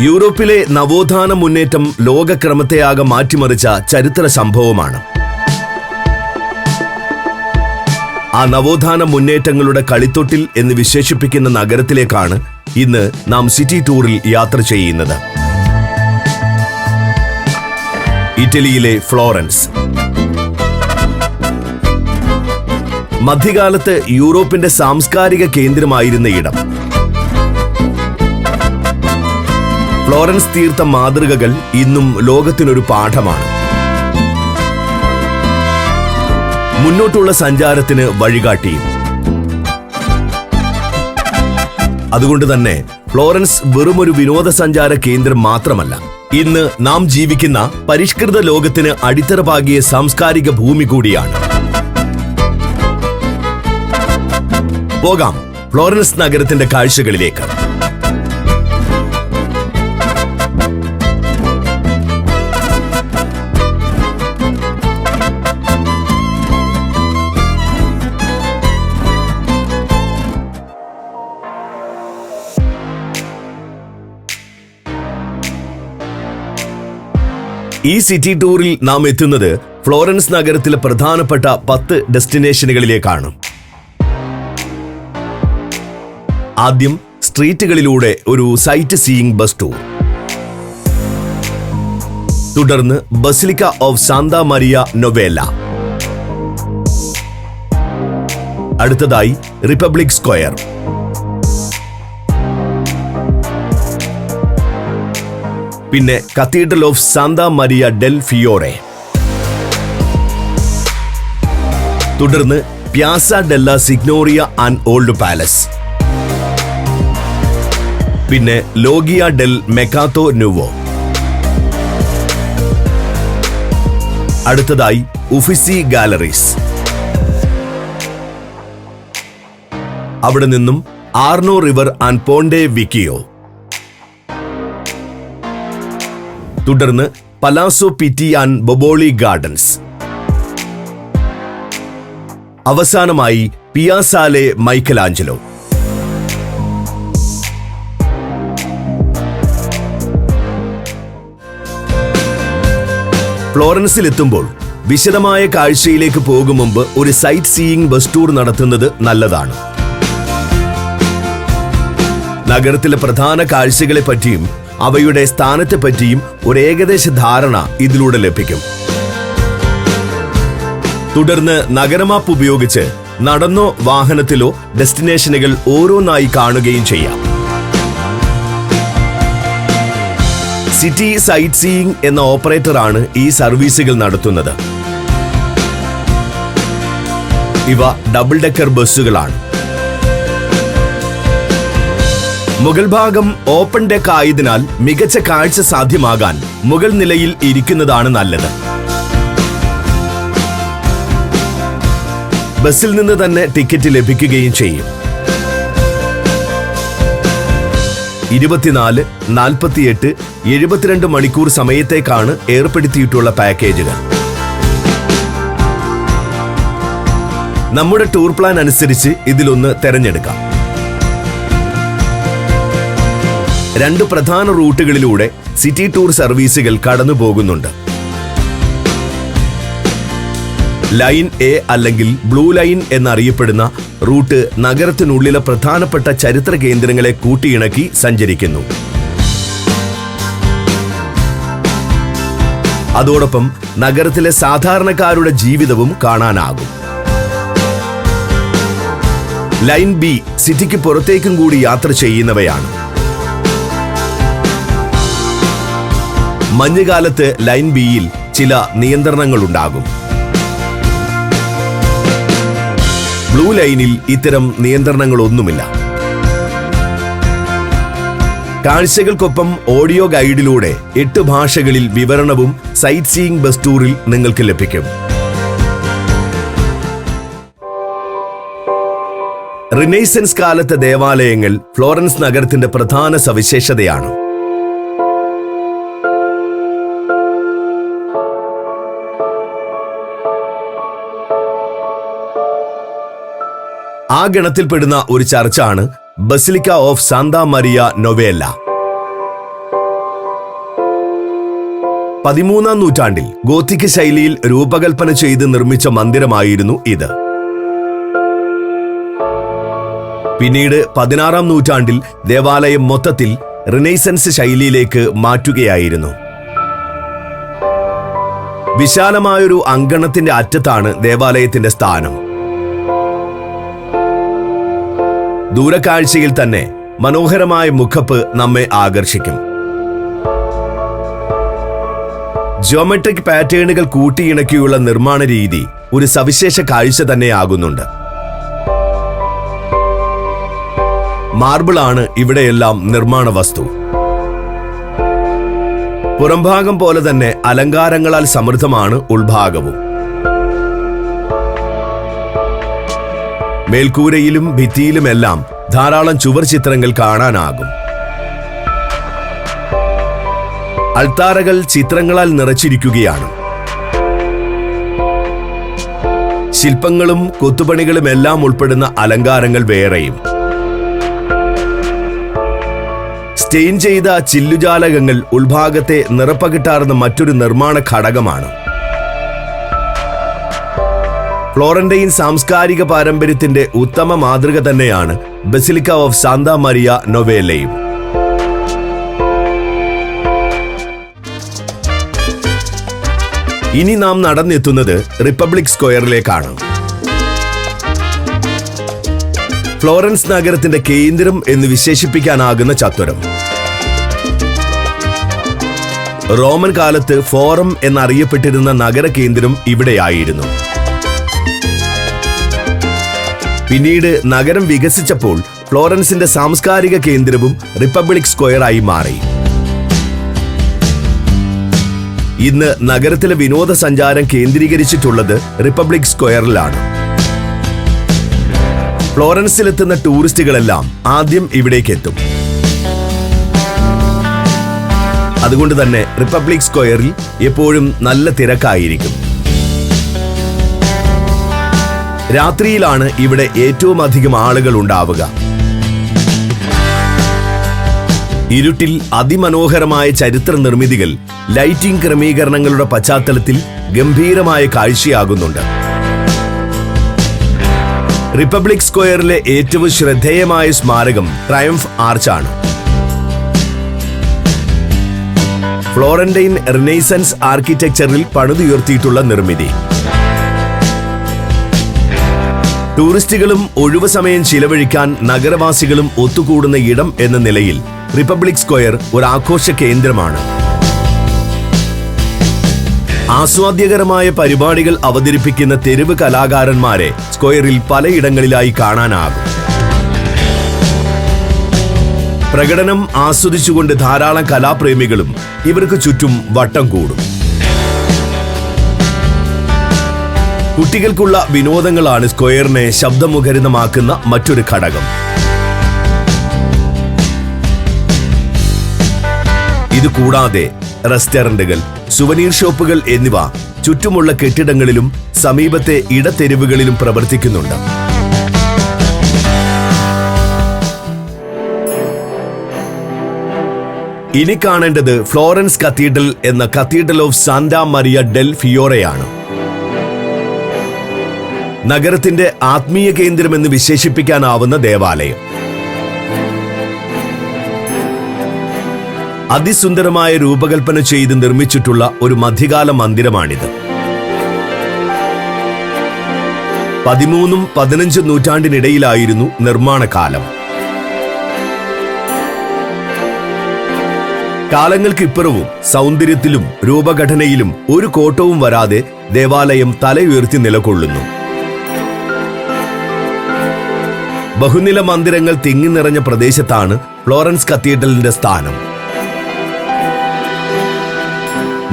യൂറോപ്പിലെ നവോത്ഥാന മുന്നേറ്റം ലോകക്രമത്തെയാകെ മാറ്റിമറിച്ച ചരിത്ര സംഭവമാണ്. ആ നവോത്ഥാന മുന്നേറ്റങ്ങളുടെ കളിത്തൊട്ടിൽ എന്ന് വിശേഷിപ്പിക്കുന്ന നഗരത്തിലേക്കാണ് ഇന്ന് നാം സിറ്റി ടൂറിൽ യാത്ര ചെയ്യുന്നത്. ഇറ്റലിയിലെ ഫ്ലോറൻസ്. മധ്യകാലത്ത് യൂറോപ്പിന്റെ സാംസ്കാരിക കേന്ദ്രമായിരുന്ന ഇടം. ഫ്ലോറൻസ് തീർത്ത മാതൃകകൾ ഇന്നും ലോകത്തിനൊരു പാഠമാണ്. മുന്നോട്ടുള്ള സഞ്ചാരത്തിന് വഴികാട്ടിയും. അതുകൊണ്ട് തന്നെ ഫ്ലോറൻസ് വെറുമൊരു വിനോദസഞ്ചാര കേന്ദ്രം മാത്രമല്ല, ഇന്ന് നാം ജീവിക്കുന്ന പരിഷ്കൃത ലോകത്തിന് അടിത്തറ പാകിയ സാംസ്കാരിക ഭൂമി കൂടിയാണ്. പോകാം ഫ്ലോറൻസ് നഗരത്തിന്റെ കാഴ്ചകളിലേക്ക്. ഈ സിറ്റി ടൂറിൽ നാം എത്തുന്നത് ഫ്ലോറൻസ് നഗരത്തിലെ പ്രധാനപ്പെട്ട 10 ഡെസ്റ്റിനേഷനുകളിലേക്കാണ്. ആദ്യം സ്ട്രീറ്റുകളിലൂടെ ഒരു സൈറ്റ് സീയിങ് ബസ് ടൂർ. തുടർന്ന് basilica of Santa Maria Novella. അടുത്തതായി റിപ്പബ്ലിക് സ്ക്വയർ. പിന്നെ cathedral of Santa Maria del Fiore. തുടർന്ന് piazza della Signoria and old palace. പിന്നെ ലോഗിയ ഡെൽ മെക്കാത്തോ ന്യൂവോ. അടുത്തതായി ഉഫിസി ഗാലറീസ്. അവിടെ നിന്നും ആർണോ റിവർ ആൻഡ് പോണ്ടെ വിക്കിയോ. തുടർന്ന് പലാസോ പിറ്റി ആൻഡ് ബൊബോളി ഗാർഡൻസ്. അവസാനമായി പിയാസാലെ മൈക്കലാഞ്ചലോ. ഫ്ലോറൻസിലെത്തുമ്പോൾ വിശദമായ കാഴ്ചയിലേക്ക് പോകും മുമ്പ് ഒരു സൈറ്റ് സീയിങ് ബസ് ടൂർ നടത്തുന്നത് നല്ലതാണ്. നഗരത്തിലെ പ്രധാന കാഴ്ചകളെ പറ്റിയും അവയുടെ സ്ഥാനത്തെ പറ്റിയും ഒരു ഏകദേശ ധാരണ ഇതിലൂടെ ലഭിക്കും. തുടർന്ന് നഗരമാപ്പ് ഉപയോഗിച്ച് നടന്നോ വാഹനത്തിലോ ഡെസ്റ്റിനേഷനുകൾ ഓരോന്നായി കാണുകയും ചെയ്യാം. സിറ്റി സൈറ്റ് സീയിങ് എന്ന ഓപ്പറേറ്ററാണ് ഈ സർവീസുകൾ നടത്തുന്നത്. ഇവ ഡബിൾ ഡെക്കർ ബസ്സുകളാണ്. മുകൾ ഭാഗം ഓപ്പൺ ഡെക്ക് ആയതിനാൽ മികച്ച കാഴ്ച സാധ്യമാകാൻ മുകൾ നിലയിൽ ഇരിക്കുന്നതാണ് നല്ലത്. ബസ്സിൽ നിന്ന് തന്നെ ടിക്കറ്റ് ലഭിക്കുകയും ചെയ്യും. 24, 48, 72 മണിക്കൂർ സമയത്തേക്കാണ് ഏർപ്പെടുത്തിയിട്ടുള്ള പാക്കേജുകൾ. നമ്മുടെ ടൂർ പ്ലാൻ അനുസരിച്ച് ഇതിലൊന്ന് തെരഞ്ഞെടുക്കാം. 2 പ്രധാന റൂട്ടുകളിലൂടെ സിറ്റി ടൂർ സർവീസുകൾ കടന്നു പോകുന്നുണ്ട്. ലൈൻ എ അല്ലെങ്കിൽ ബ്ലൂ ലൈൻ എന്നറിയപ്പെടുന്ന റൂട്ട് നഗരത്തിനുള്ളിലെ പ്രധാനപ്പെട്ട ചരിത്ര കേന്ദ്രങ്ങളെ കൂട്ടിയിണക്കി സഞ്ചരിക്കുന്നു. അതോടൊപ്പം നഗരത്തിലെ സാധാരണക്കാരുടെ ജീവിതവും കാണാനാകും. ലൈൻ ബി സിറ്റിക്ക് പുറത്തേക്കും കൂടി യാത്ര ചെയ്യുന്നവയാണ്. മഞ്ഞുകാലത്ത് ലൈൻ ബിയിൽ ചില നിയന്ത്രണങ്ങളുണ്ടാകും. ബ്ലൂ ലൈനിൽ ഇത്തരം നിയന്ത്രണങ്ങളൊന്നുമില്ല. കാഴ്ചകൾക്കൊപ്പം ഓഡിയോ ഗൈഡിലൂടെ 8 ഭാഷകളിൽ വിവരണവും സൈറ്റ് സീയിങ് ബസ് ടൂറിൽ നിങ്ങൾക്ക് ലഭിക്കും. റിനൈസൻസ് കാലത്തെ ദേവാലയങ്ങൾ ഫ്ലോറൻസ് നഗരത്തിന്റെ പ്രധാന സവിശേഷതയാണ്. ആ ഗണത്തിൽപ്പെടുന്ന ഒരു ചർച്ചാണ് ബസിലിക്ക ഓഫ് സാന്താ മരിയ നൊവേല. 13-ാം നൂറ്റാണ്ടിൽ ഗോത്തിക് ശൈലിയിൽ രൂപകൽപ്പന ചെയ്ത് നിർമ്മിച്ച മന്ദിരമായിരുന്നു ഇത്. പിന്നീട് 16-ാം നൂറ്റാണ്ടിൽ ദേവാലയം മൊത്തത്തിൽ റിനൈസൻസ് ശൈലിയിലേക്ക് മാറ്റുകയായിരുന്നു. വിശാലമായൊരു അങ്കണത്തിന്റെ അറ്റത്താണ് ദേവാലയത്തിന്റെ സ്ഥാനം. ദൂരക്കാഴ്ചയിൽ തന്നെ മനോഹരമായ മുഖപ്പ് നമ്മെ ആകർഷിക്കും. ജിയോമെട്രിക് പാറ്റേണുകൾ കൂട്ടിയിണക്കിയുള്ള നിർമ്മാണ രീതി ഒരു സവിശേഷ കാഴ്ച തന്നെയാകുന്നുണ്ട്. മാർബിളാണ് ഇവിടെയെല്ലാം നിർമ്മാണ വസ്തു. പുറംഭാഗം പോലെ തന്നെ അലങ്കാരങ്ങളാൽ സമൃദ്ധമാണ് ഉൾഭാഗവും. മേൽക്കൂരയിലും ഭിത്തിയിലുമെല്ലാം ധാരാളം ചുവർ ചിത്രങ്ങൾ കാണാനാകും. അൾത്താരകൾ ചിത്രങ്ങളാൽ നിറച്ചിരിക്കുകയാണ്. ശില്പങ്ങളും കൊത്തുപണികളുമെല്ലാം ഉൾപ്പെടുന്ന അലങ്കാരങ്ങൾ വേറെയും. സ്റ്റെയിൻ ചെയ്ത ചില്ലുജാലകങ്ങൾ ഉൾഭാഗത്തെ നിറപ്പകിട്ടാർന്ന മറ്റൊരു നിർമ്മാണ ഘടകമാണ്. ഫ്ലോറന്റൈൻ സാംസ്കാരിക പാരമ്പര്യത്തിന്റെ ഉത്തമ മാതൃക തന്നെയാണ് ബസിലിക്ക ഓഫ് സാന്താ മരിയ നൊവേലയും. ഇനി നാം നടന്നെത്തുന്നത് റിപ്പബ്ലിക് സ്ക്വയറിലേക്കാണ്. ഫ്ലോറൻസ് നഗരത്തിന്റെ കേന്ദ്രം എന്ന് വിശേഷിപ്പിക്കാനാകുന്ന ചത്വരം. റോമൻ കാലത്ത് ഫോറം എന്നറിയപ്പെട്ടിരുന്ന നഗര കേന്ദ്രം ഇവിടെയായിരുന്നു. പിന്നീട് നഗരം വികസിച്ചപ്പോൾ ഫ്ലോറൻസിന്റെ സാംസ്കാരിക കേന്ദ്രവും റിപ്പബ്ലിക് സ്ക്വയറായി മാറി. ഇന്ന് നഗരത്തിലെ വിനോദസഞ്ചാരം കേന്ദ്രീകരിച്ചിട്ടുള്ളത് റിപ്പബ്ലിക് സ്ക്വയറിലാണ്. ഫ്ലോറൻസിലെത്തുന്ന ടൂറിസ്റ്റുകളെല്ലാം ആദ്യം ഇവിടേക്കെത്തും. അതുകൊണ്ട് തന്നെ റിപ്പബ്ലിക് സ്ക്വയറിൽ എപ്പോഴും നല്ല തിരക്കായിരിക്കും. രാത്രിയിലാണ് ഇവിടെ ഏറ്റവും അധികം ആളുകൾ ഉണ്ടാവുക. ഇരുട്ടിൽ അതിമനോഹരമായ ചരിത്ര നിർമ്മിതികൾ ലൈറ്റിംഗ് ക്രമീകരണങ്ങളുടെ പശ്ചാത്തലത്തിൽ ഗംഭീരമായ കാഴ്ചയാകുന്നുണ്ട്. റിപ്പബ്ലിക് സ്ക്വയറിലെ ഏറ്റവും ശ്രദ്ധേയമായ സ്മാരകം ട്രയംഫ് ആർച്ചാണ്. ഫ്ലോറന്റൈൻ റിനൈസൻസ് ആർക്കിടെക്ചറിൽ പണിതുയർത്തിയിട്ടുള്ള നിർമ്മിതി. ടൂറിസ്റ്റുകളും ഒഴിവു സമയം ചിലവഴിക്കാൻ നഗരവാസികളും ഒത്തുകൂടുന്ന ഇടം എന്ന നിലയിൽ റിപ്പബ്ലിക് സ്ക്വയർ ഒരു ആഘോഷ കേന്ദ്രമാണ്. ആസ്വാദ്യകരമായ പരിപാടികൾ അവതരിപ്പിക്കുന്ന തെരുവ് കലാകാരന്മാരെ സ്ക്വയറിൽ പലയിടങ്ങളിലായി കാണാനാകും. പ്രകടനം ആസ്വദിച്ചുകൊണ്ട് ധാരാളം കലാപ്രേമികളും ഇവർക്ക് ചുറ്റും വട്ടം കൂടും. കുട്ടികൾക്കുള്ള വിനോദങ്ങളാണ് സ്ക്വയറിനെ ശബ്ദമുഖരിതമാക്കുന്ന മറ്റൊരു ഘടകം. ഇതുകൂടാതെ റെസ്റ്റോറന്റുകൾ, സുവനീർ ഷോപ്പുകൾ എന്നിവ ചുറ്റുമുള്ള കെട്ടിടങ്ങളിലും സമീപത്തെ ഇടത്തെരുവുകളിലും പ്രവർത്തിക്കുന്നുണ്ട്. ഇനി കാണേണ്ടത് ഫ്ലോറൻസ് കത്തീഡ്രൽ എന്ന cathedral of Santa Maria del ഫിയോറയാണ്. നഗരത്തിന്റെ ആത്മീയ കേന്ദ്രമെന്ന് വിശേഷിപ്പിക്കാനാവുന്ന ദേവാലയം. അതിസുന്ദരമായ രൂപകൽപ്പന ചെയ്ത് നിർമ്മിച്ചിട്ടുള്ള ഒരു മധ്യകാല മന്ദിരമാണിത്. 13ഉം 15ഉം നൂറ്റാണ്ടിനിടയിലായിരുന്നു നിർമ്മാണ കാലം. കാലങ്ങൾക്കിപ്പുറവും സൗന്ദര്യത്തിലും രൂപഘടനയിലും ഒരു കോട്ടവും വരാതെ ദേവാലയം തലയുയർത്തി നിലകൊള്ളുന്നു. ബഹുനില മന്ദിരങ്ങൾ തിങ്ങി നിറഞ്ഞ പ്രദേശത്താണ് ഫ്ലോറൻസ് കത്തീഡ്രലിന്റെ സ്ഥാനം.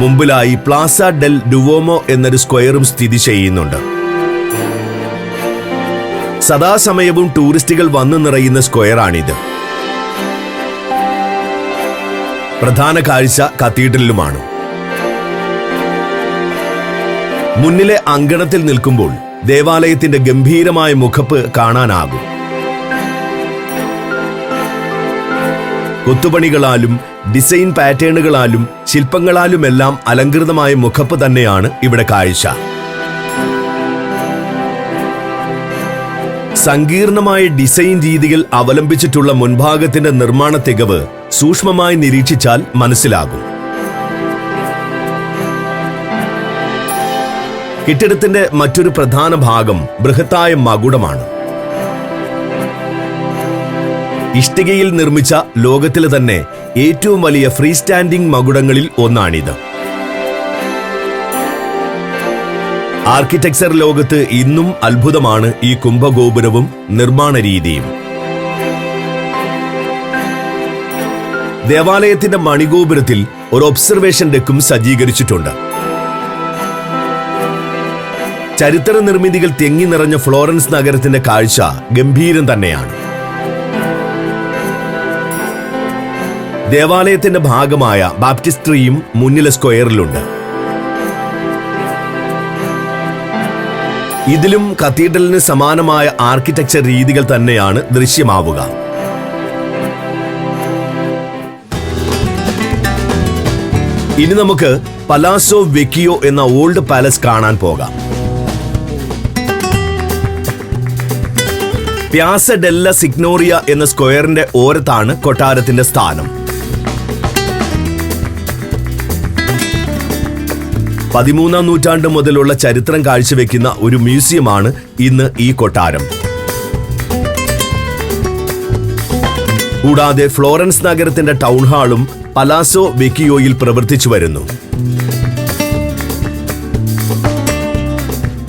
മുമ്പിലായി പ്ലാസ ഡെൽ ഡുവോമോ എന്നൊരു സ്ക്വയറും സ്ഥിതി ചെയ്യുന്നുണ്ട്. സദാസമയവും ടൂറിസ്റ്റുകൾ വന്നു നിറയുന്ന സ്ക്വയറാണിത്. പ്രധാന കാഴ്ച കത്തീഡ്രലുമാണ്. മുന്നിലെ അങ്കണത്തിൽ നിൽക്കുമ്പോൾ ദേവാലയത്തിന്റെ ഗംഭീരമായ മുഖപ്പ് കാണാനാകും. കൊത്തുപണികളാലും ഡിസൈൻ പാറ്റേണുകളാലും ശില്പങ്ങളാലുമെല്ലാം അലങ്കൃതമായ മുഖപ്പ് തന്നെയാണ് ഇവിടെ കാഴ്ച. സങ്കീർണമായ ഡിസൈൻ രീതികൾ അവലംബിച്ചിട്ടുള്ള മുൻഭാഗത്തിന്റെ നിർമ്മാണ തികവ് സൂക്ഷ്മമായി നിരീക്ഷിച്ചാൽ മനസ്സിലാകും. കെട്ടിടത്തിന്റെ മറ്റൊരു പ്രധാന ഭാഗം ബൃഹത്തായ മകുടമാണ്. ഇഷ്ടികയിൽ നിർമ്മിച്ച ലോകത്തിലെ തന്നെ ഏറ്റവും വലിയ ഫ്രീ സ്റ്റാൻഡിംഗ് മകുടങ്ങളിൽ ഒന്നാണിത്. ആർക്കിടെക്ചർ ലോകത്ത് ഇന്നും അത്ഭുതമാണ് ഈ കുംഭഗോപുരവും നിർമ്മാണ രീതിയും. ദേവാലയത്തിന്റെ മണിഗോപുരത്തിൽ ഒരു ഒബ്സർവേഷൻ ഡെക്കും സജ്ജീകരിച്ചിട്ടുണ്ട്. ചരിത്ര നിർമ്മിതികൾ തിങ്ങി നിറഞ്ഞ ഫ്ലോറൻസ് നഗരത്തിന്റെ കാഴ്ച ഗംഭീരം തന്നെയാണ്. ദേവാലയത്തിന്റെ ഭാഗമായ ബാപ്റ്റിസ്ട്രിയും മുന്നിലെ സ്ക്വയറിലുണ്ട്. ഇതിലും കത്തീഡ്രലിന് സമാനമായ ആർക്കിടെക്ചർ രീതികൾ തന്നെയാണ് ദൃശ്യമാവുക. ഇനി നമുക്ക് പലാസോ വെക്കിയോ എന്ന ഓൾഡ് പാലസ് കാണാൻ പോകാം. പ്യാസ ഡെല്ല സിഗ്നോറിയ എന്ന സ്ക്വയറിന്റെ ഓരത്താണ് കൊട്ടാരത്തിന്റെ സ്ഥാനം. 13-ാം നൂറ്റാണ്ട് മുതലുള്ള ചരിത്രം കാഴ്ചവെക്കുന്ന ഒരു മ്യൂസിയമാണ് ഇന്ന് ഈ കൊട്ടാരം. കൂടാതെ ഫ്ലോറൻസ് നഗരത്തിന്റെ ടൗൺ ഹാളും പലാസോ വെക്കിയോയിൽ പ്രവർത്തിച്ചു വരുന്നു.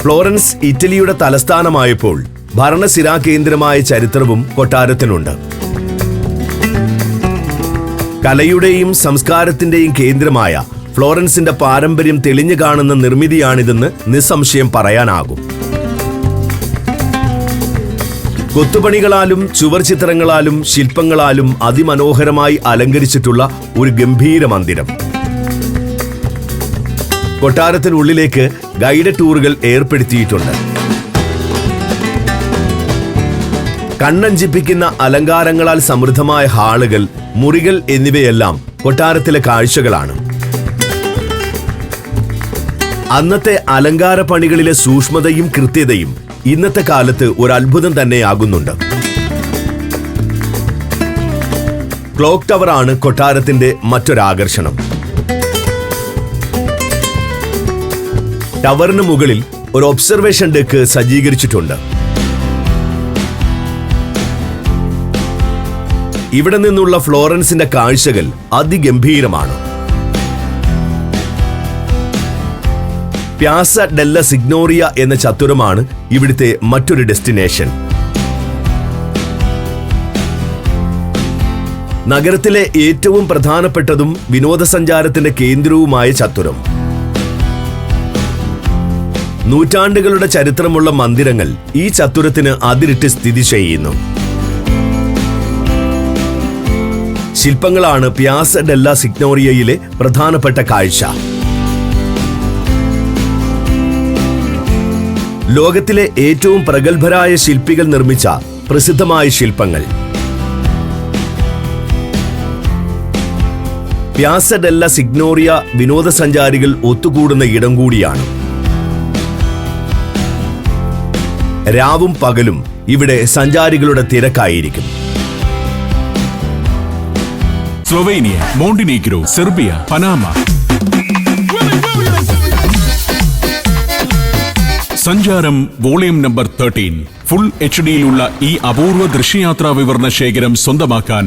ഫ്ലോറൻസ് ഇറ്റലിയുടെ തലസ്ഥാനമായപ്പോൾ ഭരണസിരാ കേന്ദ്രമായ ചരിത്രവും കൊട്ടാരത്തിനുണ്ട്. കലയുടെയും സംസ്കാരത്തിന്റെയും കേന്ദ്രമായ ഫ്ലോറൻസിന്റെ പാരമ്പര്യം തെളിഞ്ഞു കാണുന്ന നിർമ്മിതിയാണിതെന്ന് നിസ്സംശയം പറയാനാകും. കൊത്തുപണികളാലും ചുവർ ചിത്രങ്ങളാലും ശില്പങ്ങളാലും അതിമനോഹരമായി അലങ്കരിച്ചിട്ടുള്ള ഒരു ഗംഭീര മന്ദിരം. കൊട്ടാരത്തിനുള്ളിലേക്ക് ഗൈഡഡ് ടൂറുകൾ ഏർപ്പെടുത്തിയിട്ടുണ്ട്. കണ്ണഞ്ചിപ്പിക്കുന്ന അലങ്കാരങ്ങളാൽ സമൃദ്ധമായ ഹാളുകൾ, മുറികൾ എന്നിവയെല്ലാം കൊട്ടാരത്തിലെ കാഴ്ചകളാണ്. അന്നത്തെ അലങ്കാര പണികളിലെ സൂക്ഷ്മതയും കൃത്യതയും ഇന്നത്തെ കാലത്ത് ഒരു അത്ഭുതം തന്നെയാകുന്നുണ്ട്. ക്ലോക്ക് ടവർ ആണ് കൊട്ടാരത്തിന്റെ മറ്റൊരാകർഷണം. ടവറിന് മുകളിൽ ഒരു ഒബ്സർവേഷൻ ഡെക്ക് സജ്ജീകരിച്ചിട്ടുണ്ട്. ഇവിടെ നിന്നുള്ള ഫ്ലോറൻസിന്റെ കാഴ്ചകൾ അതിഗംഭീരമാണ്. പ്യാസ ഡെല്ല സിഗ്നോറിയ എന്ന ചത്തുരമാണ് ഇവിടുത്തെ മറ്റൊരു ഡെസ്റ്റിനേഷൻ. നഗരത്തിലെ ഏറ്റവും പ്രധാനപ്പെട്ടതും വിനോദസഞ്ചാരത്തിന്റെ കേന്ദ്രവുമായ ചത്തുരം. നൂറ്റാണ്ടുകളുടെ ചരിത്രമുള്ള മന്ദിരങ്ങൾ ഈ ചത്തുരത്തിന് അതിരിട്ട് സ്ഥിതി ചെയ്യുന്നു. ശില്പങ്ങളാണ് പ്യാസ ഡെല്ല സിഗ്നോറിയയിലെ പ്രധാനപ്പെട്ട കാഴ്ച. ലോകത്തിലെ ഏറ്റവും പ്രഗത്ഭരായ ശില്പികൾ നിർമ്മിച്ച പ്രസിദ്ധമായ ശില്പങ്ങൾ. പ്യാസ ഡെല്ല സിഗ്നോറിയ വിനോദസഞ്ചാരികൾ ഒത്തുകൂടുന്ന ഇടം കൂടിയാണ്. രാവും പകലും ഇവിടെ സഞ്ചാരികളുടെ തിരക്കായിരിക്കും. Slovenia, Montenegro, Serbia, Panama. സഞ്ചാരം വോളിയം നമ്പർ 13 ഫുൾ HD-യിലുള്ള ഈ അപൂർവ ദൃശ്യയാത്രാ വിവരണ ശേഖരം സ്വന്തമാക്കാൻ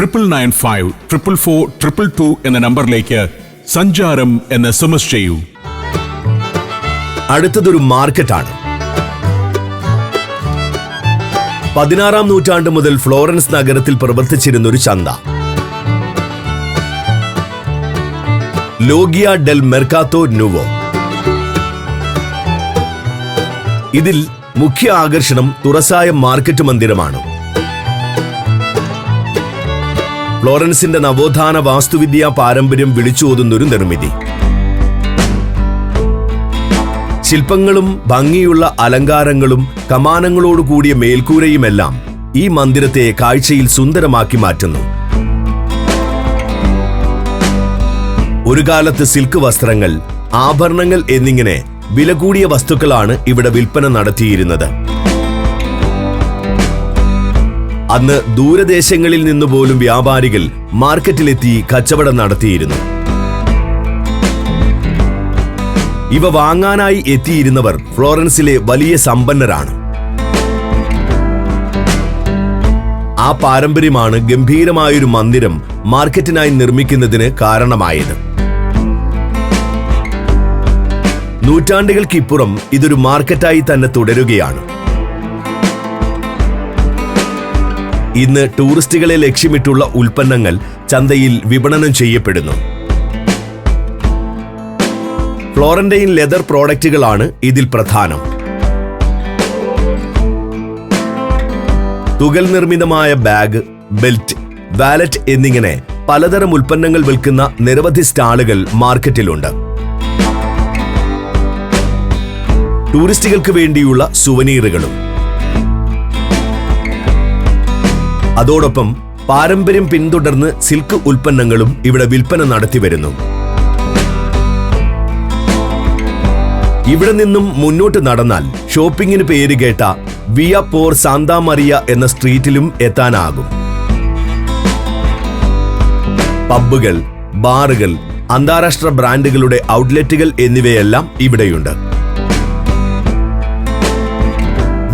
9995 444 222 എന്ന നമ്പറിലേക്ക് സഞ്ചാരം എന്ന് SMS ചെയ്യൂ. അടുത്തതൊരു മാർക്കറ്റാണ്. 16-ാം നൂറ്റാണ്ട് മുതൽ ഫ്ലോറൻസ് നഗരത്തിൽ പ്രവർത്തിച്ചിരുന്ന ഒരു ചന്ത. ലോഗിയ ഡെൽ മെർക്കാത്തോ ന്യൂവോ. ഇതിൽ മുഖ്യ ആകർഷണം തുറസായ മാർക്കറ്റ് മന്ദിരമാണ്. ഫ്ലോറൻസിന്റെ നവോത്ഥാന വാസ്തുവിദ്യാ പാരമ്പര്യം വിളിച്ചോതുന്നൊരു നിർമ്മിതി. ശില്പങ്ങളും ഭംഗിയുള്ള അലങ്കാരങ്ങളും കമാനങ്ങളോടുകൂടിയ മേൽക്കൂരയുമെല്ലാം ഈ മന്ദിരത്തെ കാഴ്ചയിൽ സുന്ദരമാക്കി മാറ്റുന്നു. ഒരു കാലത്ത് സിൽക്ക് വസ്ത്രങ്ങൾ, ആഭരണങ്ങൾ എന്നിങ്ങനെ വില കൂടിയ വസ്തുക്കളാണ് ഇവിടെ വിൽപ്പന നടത്തിയിരുന്നത്. അന്ന് ദൂരദേശങ്ങളിൽ നിന്നുപോലും വ്യാപാരികൾ മാർക്കറ്റിലെത്തി കച്ചവടം നടത്തിയിരുന്നു. ഇവ വാങ്ങാനായി എത്തിയിരുന്നവർ ഫ്ലോറൻസിലെ വലിയ സമ്പന്നരാണ്. ആ പാരമ്പര്യമാണ് ഗംഭീരമായൊരു മന്ദിരം മാർക്കറ്റിനായി നിർമ്മിക്കുന്നതിന് കാരണമായത്. നൂറ്റാണ്ടുകൾക്കിപ്പുറം ഇതൊരു മാർക്കറ്റായി തന്നെ തുടരുകയാണ്. ഇന്ന് ടൂറിസ്റ്റുകളെ ലക്ഷ്യമിട്ടുള്ള ഉൽപ്പന്നങ്ങൾ ചന്തയിൽ വിപണനം ചെയ്യപ്പെടുന്നു. ഫ്ലോറന്റൈൻ ലെതർ പ്രോഡക്റ്റുകളാണ് ഇതിൽ പ്രധാനം. തുകൽ നിർമ്മിതമായ ബാഗ്, ബെൽറ്റ്, വാലറ്റ് എന്നിങ്ങനെ പലതരം ഉൽപ്പന്നങ്ങൾ വിൽക്കുന്ന നിരവധി സ്റ്റാളുകൾ മാർക്കറ്റിലുണ്ട്. ടൂറിസ്റ്റുകൾക്ക് വേണ്ടിയുള്ള സുവനീറുകളും. അതോടൊപ്പം പാരമ്പര്യം പിന്തുടർന്ന് സിൽക്ക് ഉൽപ്പന്നങ്ങളും ഇവിടെ വിൽപ്പന നടത്തിവരുന്നു. ഇവിടെ നിന്നും മുന്നോട്ട് നടന്നാൽ ഷോപ്പിംഗിന് പേര് കേട്ട വിയ പോർ സാന്താ മറിയ എന്ന സ്ട്രീറ്റിലും എത്താനാകും. പബ്ബുകൾ, ബാറുകൾ, അന്താരാഷ്ട്ര ബ്രാൻഡുകളുടെ ഔട്ട്ലെറ്റുകൾ എന്നിവയെല്ലാം ഇവിടെയുണ്ട്.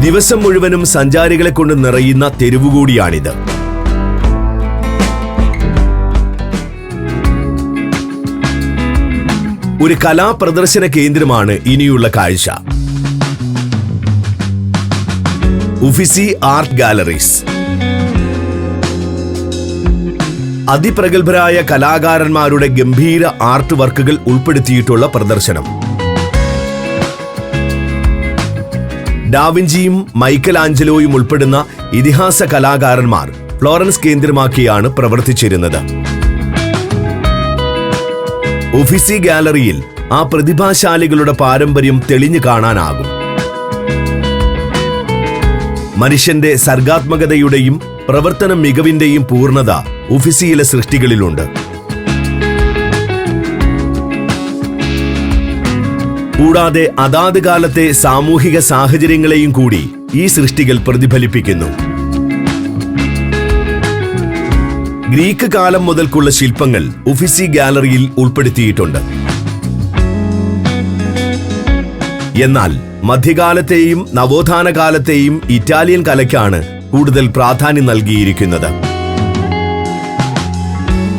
ദിവസം മുഴുവനും സഞ്ചാരികളെ കൊണ്ട് നിറയുന്ന തെരുവുകൂടിയാണിത്. ഒരു കലാപ്രദർശന കേന്ദ്രമാണ് ഇനിയുള്ള കാഴ്ച. ഉഫിസി ആർട്ട് ഗാലറീസ്. അതിപ്രഗത്ഭരായ കലാകാരന്മാരുടെ ഗംഭീര ആർട്ട് വർക്കുകൾ ഉൾപ്പെടുത്തിയിട്ടുള്ള പ്രദർശനം. ഡാവിഞ്ചിയും മൈക്കൽ ആഞ്ചലോയും ഉൾപ്പെടുന്ന ഇതിഹാസ കലാകാരന്മാർ ഫ്ലോറൻസ് കേന്ദ്രമാക്കിയാണ് പ്രവർത്തിച്ചിരുന്നത്. ഉഫിസി ഗാലറിയിൽ ആ പ്രതിഭാശാലികളുടെ പാരമ്പര്യം തെളിഞ്ഞു കാണാനാകും. മനുഷ്യന്റെ സർഗാത്മകതയുടെയും പ്രവർത്തന മികവിന്റെയും പൂർണ്ണത ഉഫിസിയിലെ സൃഷ്ടികളിലുണ്ട്. കൂടാതെ അതാത് കാലത്തെ സാമൂഹിക സാഹചര്യങ്ങളെയും കൂടി ഈ സൃഷ്ടികൾ പ്രതിഫലിപ്പിക്കുന്നു. ഗ്രീക്ക് കാലം മുതൽക്കുള്ള ശില്പങ്ങൾ ഉഫിസി ഗാലറിയിൽ ഉൾപ്പെടുത്തിയിട്ടുണ്ട്. എന്നാൽ മധ്യകാലത്തെയും നവോത്ഥാന കാലത്തെയും ഇറ്റാലിയൻ കലയ്ക്കാണ് കൂടുതൽ പ്രാധാന്യം നൽകിയിരിക്കുന്നത്.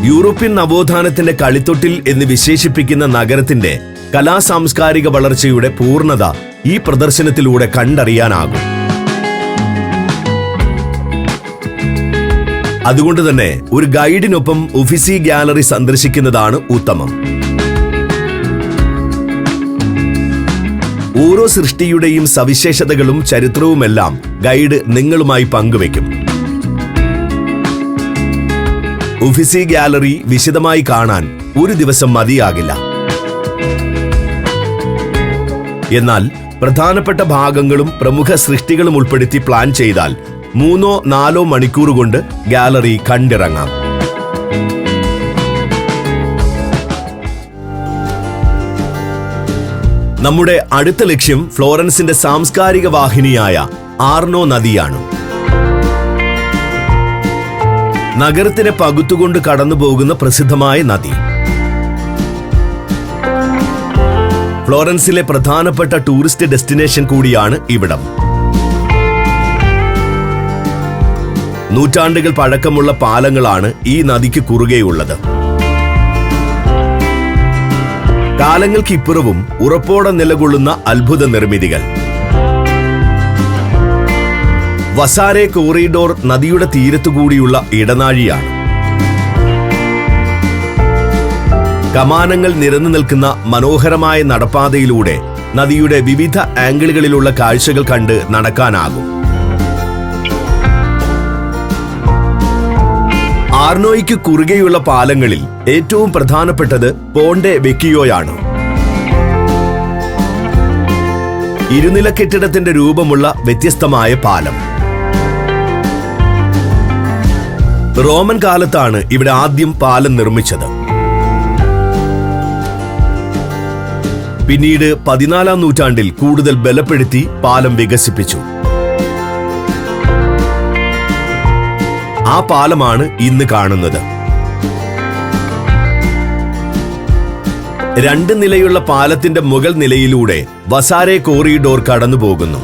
യൂറോപ്യൻ നവോത്ഥാനത്തിന്റെ കളിത്തൊട്ടിൽ എന്ന് വിശേഷിപ്പിക്കുന്ന നഗരത്തിന്റെ കലാസാംസ്കാരിക വളർച്ചയുടെ പൂർണ്ണത ഈ പ്രദർശനത്തിലൂടെ കണ്ടറിയാനാകും. അതുകൊണ്ട് തന്നെ ഒരു ഗൈഡിനൊപ്പം ഉഫിസി ഗാലറി സന്ദർശിക്കുന്നതാണ് ഉത്തമം. ഓരോ സൃഷ്ടിയുടെയും സവിശേഷതകളും ചരിത്രവുമെല്ലാം ഗൈഡ് നിങ്ങളുമായി പങ്കുവെക്കും. ഉഫിസി ഗാലറി വിശദമായി കാണാൻ ഒരു ദിവസം മതിയാകില്ല. എന്നാൽ പ്രധാനപ്പെട്ട ഭാഗങ്ങളും പ്രമുഖ സൃഷ്ടികളും ഉൾപ്പെടുത്തി പ്ലാൻ ചെയ്താൽ 3-4 മണിക്കൂർ കൊണ്ട് ഗാലറി കണ്ടിറങ്ങാം. നമ്മുടെ അടുത്ത ലക്ഷ്യം ഫ്ലോറൻസിന്റെ സാംസ്കാരിക വാഹിനിയായ ആർനോ നദിയാണ്. നഗരത്തിനെ പകുത്തുകൊണ്ട് കടന്നുപോകുന്ന പ്രസിദ്ധമായ നദി. ഫ്ലോറൻസിലെ പ്രധാനപ്പെട്ട ടൂറിസ്റ്റ് ഡെസ്റ്റിനേഷൻ കൂടിയാണ് ഇവിടം. നൂറ്റാണ്ടുകൾ പഴക്കമുള്ള പാലങ്ങളാണ് ഈ നദിക്ക് കുറുകെയുള്ളത്. കാലങ്ങൾക്കിപ്പുറവും ഉറപ്പോടെ നിലകൊള്ളുന്ന അത്ഭുത നിർമ്മിതികൾ. വസാരെ കോറിഡോർ നദിയുടെ തീരത്തുകൂടിയുള്ള ഇടനാഴിയാണ്. കമാനങ്ങൾ നിരന്നു നിൽക്കുന്ന മനോഹരമായ നടപ്പാതയിലൂടെ നദിയുടെ വിവിധ ആംഗിളുകളിലുള്ള കാഴ്ചകൾ കണ്ട് നടക്കാനാകും. ആർനോയ്ക്ക് കുറുകെയുള്ള പാലങ്ങളിൽ ഏറ്റവും പ്രധാനപ്പെട്ടത് പോണ്ടെ വെക്കിയോയാണ്. ഇരുനില കെട്ടിടത്തിന്റെ രൂപമുള്ള വ്യത്യസ്തമായ പാലം. റോമൻ കാലത്താണ് ഇവിടെ ആദ്യം പാലം നിർമ്മിച്ചത്. പിന്നീട് 14-ാം നൂറ്റാണ്ടിൽ കൂടുതൽ ബലപ്പെടുത്തി പാലം വികസിപ്പിച്ചു. ആ പാലമാണ് ഇന്ന് കാണുന്നത്. 2 നിലയുള്ള പാലത്തിന്റെ മുകൾ നിലയിലൂടെ വസാരെ കോറിഡോർ കടന്നുപോകുന്നു.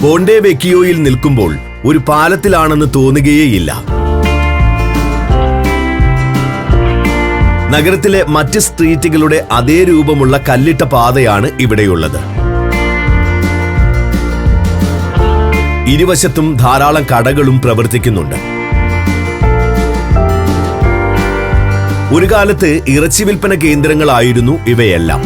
പോണ്ടെ വെക്കിയോയിൽ നിൽക്കുമ്പോൾ ഒരു പാലത്തിലാണെന്ന് തോന്നുകയേയില്ല. നഗരത്തിലെ മറ്റ് സ്ട്രീറ്റുകളുടെ അതേ രൂപമുള്ള കല്ലിട്ട പാതയാണ് ഇവിടെയുള്ളത്. ഇരുവശത്തും ധാരാളം കടകളും പ്രവർത്തിക്കുന്നുണ്ട്. ഒരു കാലത്ത് ഇറച്ചി വിൽപ്പന കേന്ദ്രങ്ങളായിരുന്നു ഇവയെല്ലാം.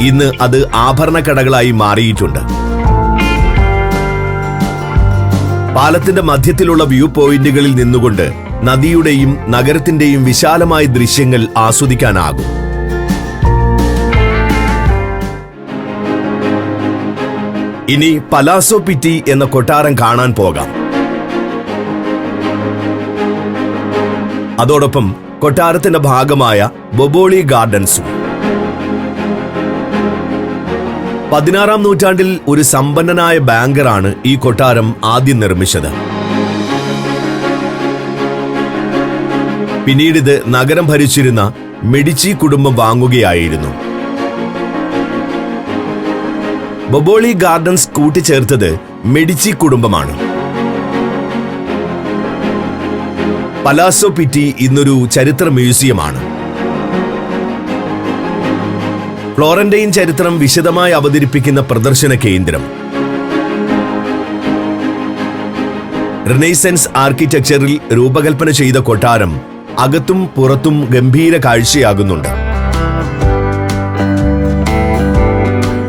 ഇന്ന് അത് ആഭരണ കടകളായി മാറിയിട്ടുണ്ട്. പാലത്തിന്റെ മധ്യത്തിലുള്ള വ്യൂ പോയിന്റുകളിൽ നിന്നുകൊണ്ട് നദിയുടെയും നഗരത്തിന്റെയും വിശാലമായ ദൃശ്യങ്ങൾ ആസ്വദിക്കാനാകും. ഇനി പലാസോ പിറ്റി എന്ന കൊട്ടാരം കാണാൻ പോകാം. അതോടൊപ്പം കൊട്ടാരത്തിന്റെ ഭാഗമായ ബൊബോളി ഗാർഡൻസും. 16-ാം നൂറ്റാണ്ടിൽ ഒരു സമ്പന്നനായ ബാങ്കറാണ് ഈ കൊട്ടാരം ആദ്യം നിർമ്മിച്ചത്. പിന്നീടിത് നഗരം ഭരിച്ചിരുന്ന മെഡിച്ചി കുടുംബം വാങ്ങുകയായിരുന്നു. ബൊബോളി ഗാർഡൻസ് കൂട്ടിച്ചേർത്തത് മെഡിച്ചി കുടുംബമാണ്. പലാസോ പിറ്റി ഇന്നൊരു ചരിത്ര മ്യൂസിയമാണ്. ഫ്ലോറന്റൈൻ ചരിത്രം വിശദമായി അവതരിപ്പിക്കുന്ന പ്രദർശന കേന്ദ്രം. റിനൈസൻസ് ആർക്കിടെക്ചറിൽ രൂപകൽപ്പന ചെയ്ത കൊട്ടാരം അകത്തും പുറത്തും ഗംഭീര കാഴ്ചയാകുന്നുണ്ട്.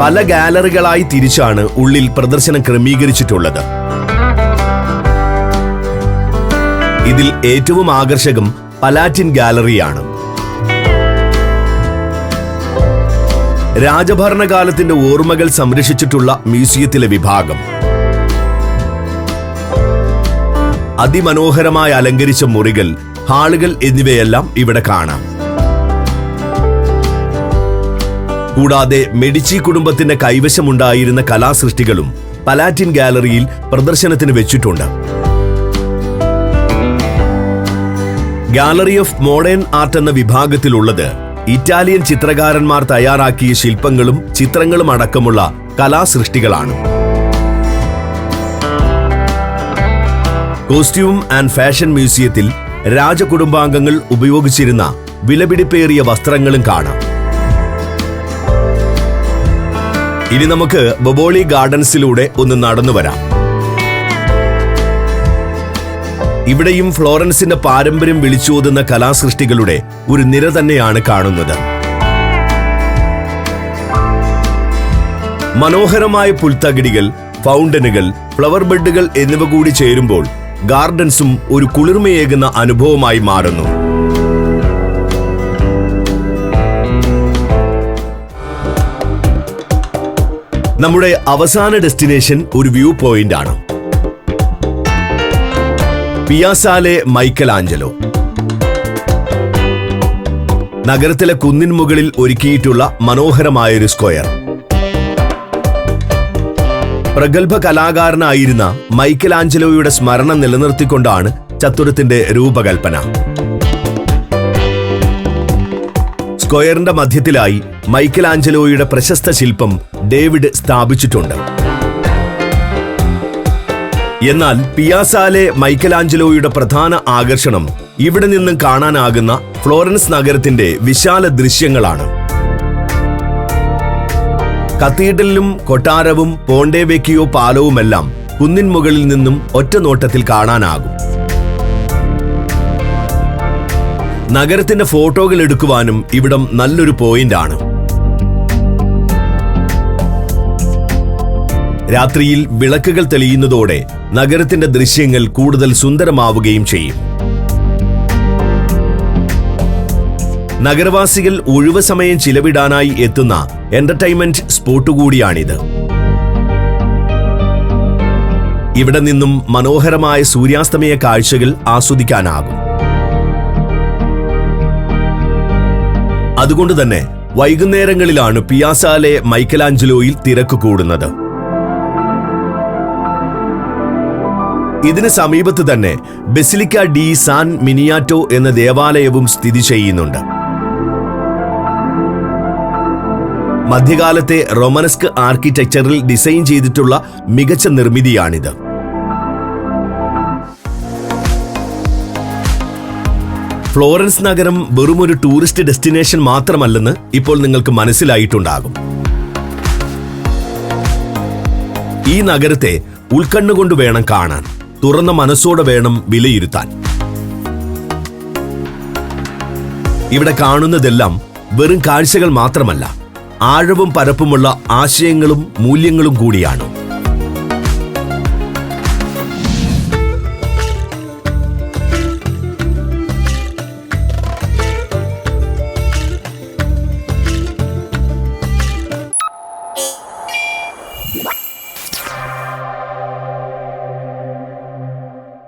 പല ഗാലറികളായി തിരിച്ചാണ് ഉള്ളിൽ പ്രദർശനം ക്രമീകരിച്ചിട്ടുള്ളത്. ഇതിൽ ഏറ്റവും ആകർഷകം പലാറ്റിൻ ഗാലറിയാണ്. രാജഭരണകാലത്തിന്റെ ഓർമ്മകൾ സംരക്ഷിച്ചിട്ടുള്ള മ്യൂസിയത്തിലെ വിഭാഗം. അതിമനോഹരമായി അലങ്കരിച്ച മുറികൾ, ഹാളുകൾ എന്നിവയെല്ലാം ഇവിടെ കാണാം. കൂടാതെ മെഡിച്ചി കുടുംബത്തിന്റെ കൈവശമുണ്ടായിരുന്ന കലാസൃഷ്ടികളും പലാറ്റിൻ ഗാലറിയിൽ പ്രദർശനത്തിന് വെച്ചിട്ടുണ്ട്. ഗാലറി ഓഫ് മോഡേൺ ആർട്ട് എന്ന വിഭാഗത്തിലുള്ളത് ഇറ്റാലിയൻ ചിത്രകാരന്മാർ തയ്യാറാക്കിയ ശില്പങ്ങളും ചിത്രങ്ങളും അടക്കമുള്ള കലാസൃഷ്ടികളാണ്. കോസ്റ്റ്യൂം ആൻഡ് ഫാഷൻ മ്യൂസിയത്തിൽ രാജകുടുംബാംഗങ്ങൾ ഉപയോഗിച്ചിരുന്ന വിലപിടിപ്പേറിയ വസ്ത്രങ്ങളും കാണാം. ഇനി നമുക്ക് ബൊബോളി ഗാർഡൻസിലൂടെ ഒന്ന് നടന്നു വരാം. ഇവിടെയും ഫ്ലോറൻസിന്റെ പാരമ്പര്യം വിളിച്ചോതുന്ന കലാസൃഷ്ടികളുടെ ഒരു നിര തന്നെയാണ് കാണുന്നത്. മനോഹരമായ പുൽത്തകിടികൾ, ഫൗണ്ടനുകൾ, ഫ്ലവർ ബെഡുകൾ എന്നിവ കൂടി ചേരുമ്പോൾ ഗാർഡൻസും ഒരു കുളിർമയേകുന്ന അനുഭവമായി മാറുന്നു. നമ്മുടെ അവസാന ഡെസ്റ്റിനേഷൻ ഒരു വ്യൂ പോയിന്റ് ആണ്. പിയാസാലെ മൈക്കലാഞ്ചലോ. നഗരത്തിലെ കുന്നിൻ മുകളിൽ ഒരുക്കിയിട്ടുള്ള മനോഹരമായൊരു സ്ക്വയർ. പ്രഗത്ഭ കലാകാരനായിരുന്ന മൈക്കലാഞ്ചലോയുടെ സ്മരണ നിലനിർത്തിക്കൊണ്ടാണ് ചത്തുരത്തിന്റെ രൂപകൽപ്പന. സ്ക്വയറിന്റെ മധ്യത്തിലായി മൈക്കലാഞ്ചലോയുടെ പ്രശസ്ത ശില്പം ഡേവിഡ് സ്ഥാപിച്ചിട്ടുണ്ട്. എന്നാൽ പിയാസാലെ മൈക്കലാഞ്ചലോയുടെ പ്രധാന ആകർഷണം ഇവിടെ നിന്നും കാണാനാകുന്ന ഫ്ലോറൻസ് നഗരത്തിന്റെ വിശാല ദൃശ്യങ്ങളാണ്. കത്തീഡ്രലും കൊട്ടാരവും പോണ്ടെ വെക്കിയോ പാലവുമെല്ലാം കുന്നിൻ മുകളിൽ നിന്നും ഒറ്റ നോട്ടത്തിൽ കാണാനാകും. നഗരത്തിന്റെ ഫോട്ടോകൾ എടുക്കുവാനും ഇവിടം നല്ലൊരു പോയിന്റാണ്. രാത്രിയിൽ വിളക്കുകൾ തെളിയുന്നതോടെ നഗരത്തിന്റെ ദൃശ്യങ്ങൾ കൂടുതൽ സുന്ദരമാവുകയും ചെയ്യും. നഗരവാസികൾ ഒഴിവു സമയം ചിലവിടാനായി എത്തുന്ന എന്റർടൈൻമെന്റ് സ്പോട്ട് കൂടിയാണിത്. ഇവിടെ നിന്നും മനോഹരമായ സൂര്യാസ്തമയ കാഴ്ചകൾ ആസ്വദിക്കാനാകും. അതുകൊണ്ട് തന്നെ വൈകുന്നേരങ്ങളിലാണ് പിയാസാലെ മൈക്കലാഞ്ചലോയിൽ തിരക്ക് കൂടുന്നത്. ഇതിന് സമീപത്ത് തന്നെ ബെസിലിക്ക ഡി സാൻ മിനിയാറ്റോ എന്ന ദേവാലയവും സ്ഥിതി ചെയ്യുന്നുണ്ട്. മധ്യകാലത്തെ റൊമനസ്ക് ആർക്കിടെക്ചറിൽ ഡിസൈൻ ചെയ്തിട്ടുള്ള മികച്ച നിർമ്മിതിയാണിത്. ഫ്ലോറൻസ് നഗരം വെറുമൊരു ടൂറിസ്റ്റ് ഡെസ്റ്റിനേഷൻ മാത്രമല്ലെന്ന് ഇപ്പോൾ നിങ്ങൾക്ക് മനസ്സിലായിട്ടുണ്ടാകും. ഈ നഗരത്തെ ഉൾക്കണ്ണുകൊണ്ട് വേണം കാണാൻ, തുറന്ന മനസ്സോടെ വേണം വിലയിരുത്താൻ. ഇവിടെ കാണുന്നതെല്ലാം വെറും കാഴ്ചകൾ മാത്രമല്ല, ആഴവും പരപ്പുമുള്ള ആശയങ്ങളും മൂല്യങ്ങളും കൂടിയാണ്.